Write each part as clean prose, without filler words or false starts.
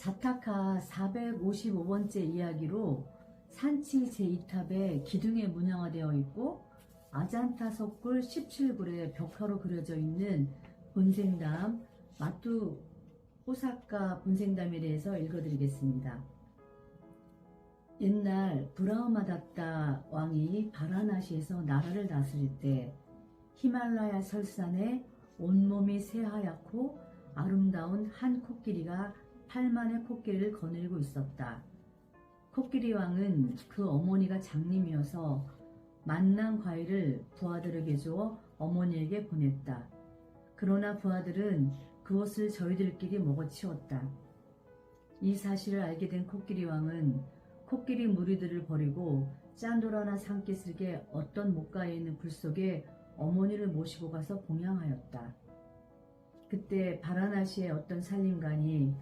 자타카 455번째 이야기로 산치 제2탑에 기둥에 문양화되어 있고 아잔타 석굴 17굴에 벽화로 그려져 있는 본생담 마뚜 호사카 본생담에 대해서 읽어드리겠습니다. 옛날 브라흐마다tta 왕이 바라나시에서 나라를 다스릴 때 히말라야 설산에 온몸이 새하얗고 아름다운 한 코끼리가 팔만의 코끼리를 거느리고 있었다. 코끼리 왕은 그 어머니가 장님이어서 만난 과일을 부하들에게 주어 어머니에게 보냈다. 그러나 부하들은 그것을 저희들끼리 먹어치웠다. 이 사실을 알게 된 코끼리 왕은 코끼리 무리들을 버리고 짠도라나 산기슭의 어떤 목가에 있는 굴 속에 어머니를 모시고 가서 봉양하였다. 그때 바라나시의 어떤 살림관이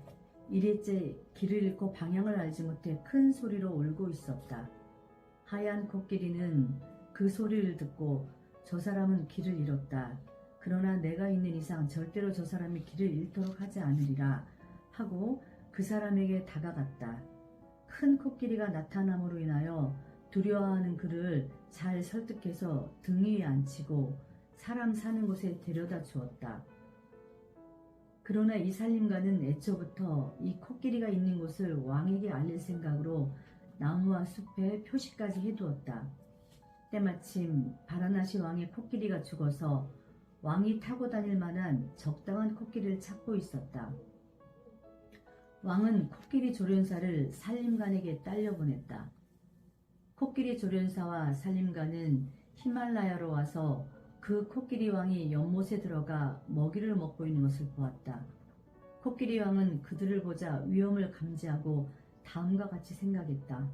이리째 길을 잃고 방향을 알지 못해 큰 소리로 울고 있었다. 하얀 코끼리는 그 소리를 듣고 저 사람은 길을 잃었다. 그러나 내가 있는 이상 절대로 저 사람이 길을 잃도록 하지 않으리라 하고 그 사람에게 다가갔다. 큰 코끼리가 나타남으로 인하여 두려워하는 그를 잘 설득해서 등 위에 앉히고 사람 사는 곳에 데려다 주었다. 그러나 이 살림가는 애초부터 이 코끼리가 있는 곳을 왕에게 알릴 생각으로 나무와 숲에 표시까지 해두었다. 때마침 바라나시 왕의 코끼리가 죽어서 왕이 타고 다닐 만한 적당한 코끼리를 찾고 있었다. 왕은 코끼리 조련사를 살림관에게 딸려보냈다. 코끼리 조련사와 살림관은 히말라야로 와서 그 코끼리 왕이 연못에 들어가 먹이를 먹고 있는 것을 보았다. 코끼리 왕은 그들을 보자 위험을 감지하고 다음과 같이 생각했다.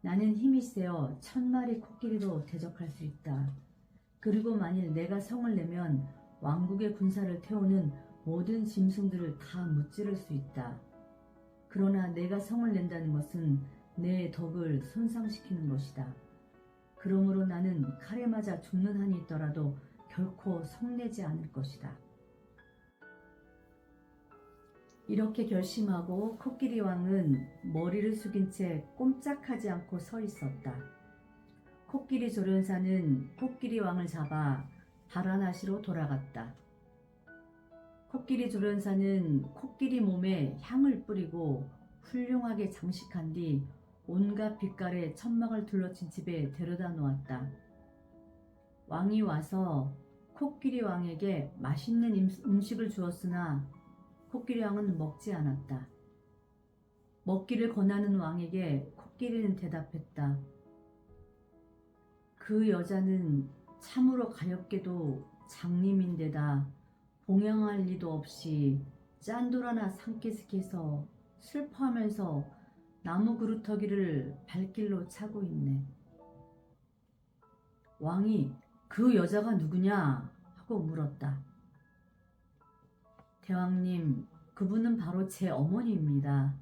나는 힘이 세어 1000마리 코끼리로 대적할 수 있다. 그리고 만일 내가 성을 내면 왕국의 군사를 태우는 모든 짐승들을 다 무찌를 수 있다. 그러나 내가 성을 낸다는 것은 내 덕을 손상시키는 것이다. 그러므로 나는 칼에 맞아 죽는 한이 있더라도 결코 성내지 않을 것이다. 이렇게 결심하고 코끼리 왕은 머리를 숙인 채 꼼짝하지 않고 서 있었다. 코끼리 조련사는 코끼리 왕을 잡아 바라나시로 돌아갔다. 코끼리 조련사는 코끼리 몸에 향을 뿌리고 훌륭하게 장식한 뒤 온갖 빛깔의 천막을 둘러친 집에 데려다 놓았다. 왕이 와서 코끼리 왕에게 맛있는 음식을 주었으나 코끼리 왕은 먹지 않았다. 먹기를 권하는 왕에게 코끼리는 대답했다. 그 여자는 참으로 가엾게도 장님인데다 봉양할 리도 없이 짠도라나 산기슭에서 슬퍼하면서 나무 그루터기를 발길로 차고 있네. 왕이 그 여자가 누구냐 하고 물었다. 대왕님, 그분은 바로 제 어머니입니다.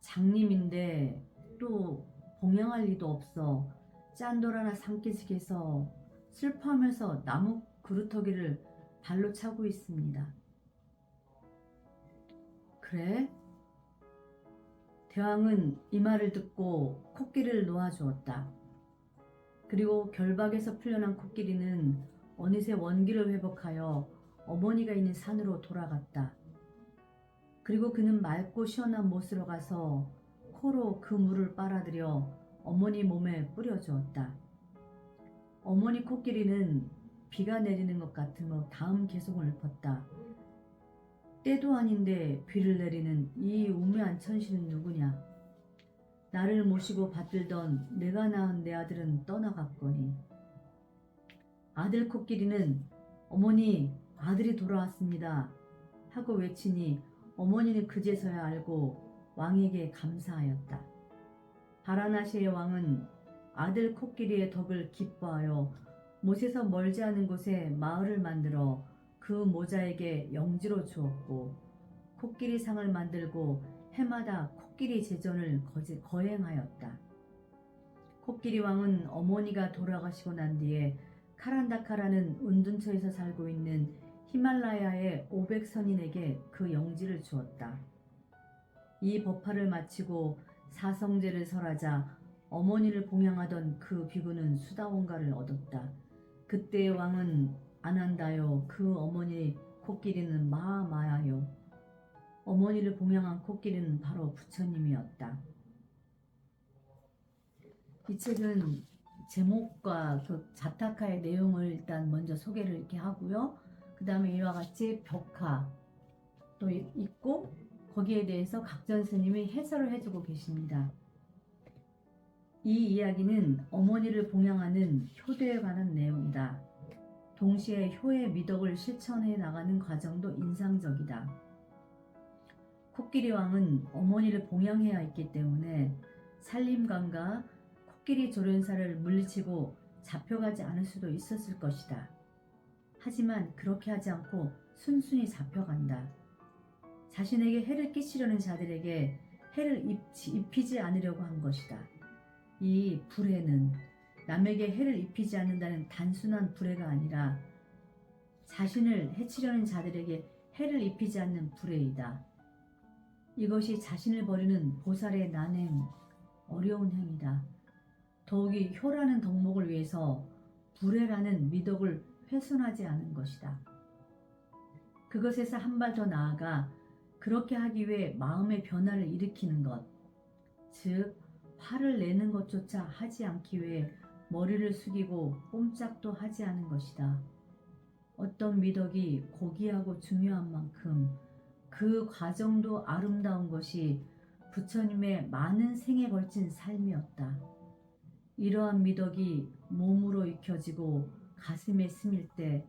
장님인데 또 봉양할 리도 없어 짠도라나 산기슭에서 슬퍼하면서 나무 그루터기를 발로 차고 있습니다. 그래? 대왕은 이 말을 듣고 코끼리를 놓아주었다. 그리고 결박에서 풀려난 코끼리는 어느새 원기를 회복하여 어머니가 있는 산으로 돌아갔다. 그리고 그는 맑고 시원한 못으로 가서 코로 그 물을 빨아들여 어머니 몸에 뿌려주었다. 어머니 코끼리는 비가 내리는 것 같으며 다음 계속을 읊었다. 때도 아닌데 비를 내리는 이 우매한 천신은 누구냐? 나를 모시고 받들던 내가 낳은 내 아들은 떠나갔거니. 아들 코끼리는 어머니, 아들이 돌아왔습니다 하고 외치니 어머니는 그제서야 알고 왕에게 감사하였다. 바라나시의 왕은 아들 코끼리의 덕을 기뻐하여 못에서 멀지 않은 곳에 마을을 만들어 그 모자에게 영지로 주었고 코끼리 상을 만들고 해마다 코끼리 제전을 거행하였다. 코끼리 왕은 어머니가 돌아가시고 난 뒤에 카란다카라는 운둔처에서 살고 있는 히말라야의 500선인에게 그 영지를 주었다. 이 법화를 마치고 사성제를 설하자 어머니를 봉양하던 그 비구는 수다원가를 얻었다. 그때의 왕은 아난다요, 그 어머니 코끼리는 마마야요. 어머니를 봉양한 코끼리는 바로 부처님이었다. 이 책은 제목과 그 자타카의 내용을 일단 먼저 소개를 이렇게 하고요. 그 다음에 이와 같이 벽화 또 있고 거기에 대해서 각전 스님이 해설을 해주고 계십니다. 이 이야기는 어머니를 봉양하는 효도에 관한 내용이다. 동시에 효의 미덕을 실천해 나가는 과정도 인상적이다. 코끼리 왕은 어머니를 봉양해야 했기 때문에 산림관과 코끼리 조련사를 물리치고 잡혀가지 않을 수도 있었을 것이다. 하지만 그렇게 하지 않고 순순히 잡혀간다. 자신에게 해를 끼치려는 자들에게 해를 입히지 않으려고 한 것이다. 이 불해는 남에게 해를 입히지 않는다는 단순한 불해가 아니라 자신을 해치려는 자들에게 해를 입히지 않는 불해이다. 이것이 자신을 버리는 보살의 난행, 어려운 행위다. 더욱이 효라는 덕목을 위해서 불해라는 미덕을 훼손하지 않은 것이다. 그것에서 한 발 더 나아가 그렇게 하기 위해 마음의 변화를 일으키는 것, 즉 화를 내는 것조차 하지 않기 위해 머리를 숙이고 꼼짝도 하지 않은 것이다. 어떤 미덕이 고귀하고 중요한 만큼 그 과정도 아름다운 것이 부처님의 많은 생에 걸친 삶이었다. 이러한 미덕이 몸으로 익혀지고 가슴에 스밀 때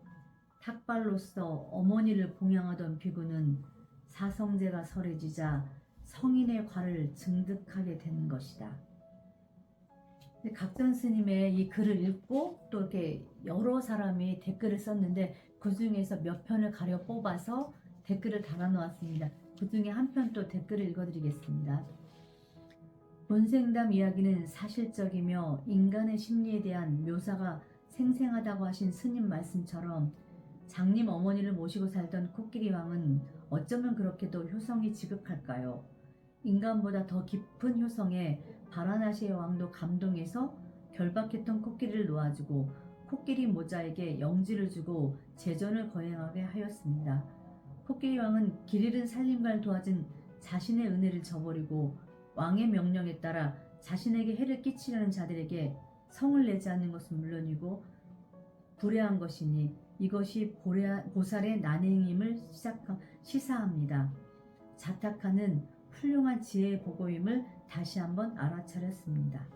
탁발로서 어머니를 봉양하던 비구는 사성제가 설해지자 성인의 과를 증득하게 되는 것이다. 각전 스님의 이 글을 읽고 또 이렇게 여러 사람이 댓글을 썼는데 그 중에서 몇 편을 가려 뽑아서 댓글을 달아놓았습니다. 그 중에 한 편 또 댓글을 읽어드리겠습니다. 본생담 이야기는 사실적이며 인간의 심리에 대한 묘사가 생생하다고 하신 스님 말씀처럼 장님 어머니를 모시고 살던 코끼리 왕은 어쩌면 그렇게도 효성이 지극할까요? 인간보다 더 깊은 효성에 바라나시의 왕도 감동해서 결박했던 코끼리를 놓아주고 코끼리 모자에게 영지를 주고 제전을 거행하게 하였습니다. 코끼리 왕은 길 잃은 살림관을 도와준 자신의 은혜를 저버리고 왕의 명령에 따라 자신에게 해를 끼치려는 자들에게 성을 내지 않는 것은 물론이고 불해한 것이니 이것이 보살의 난행임을 시사합니다. 자타카는 훌륭한 지혜의 보고임을 다시 한번 알아차렸습니다.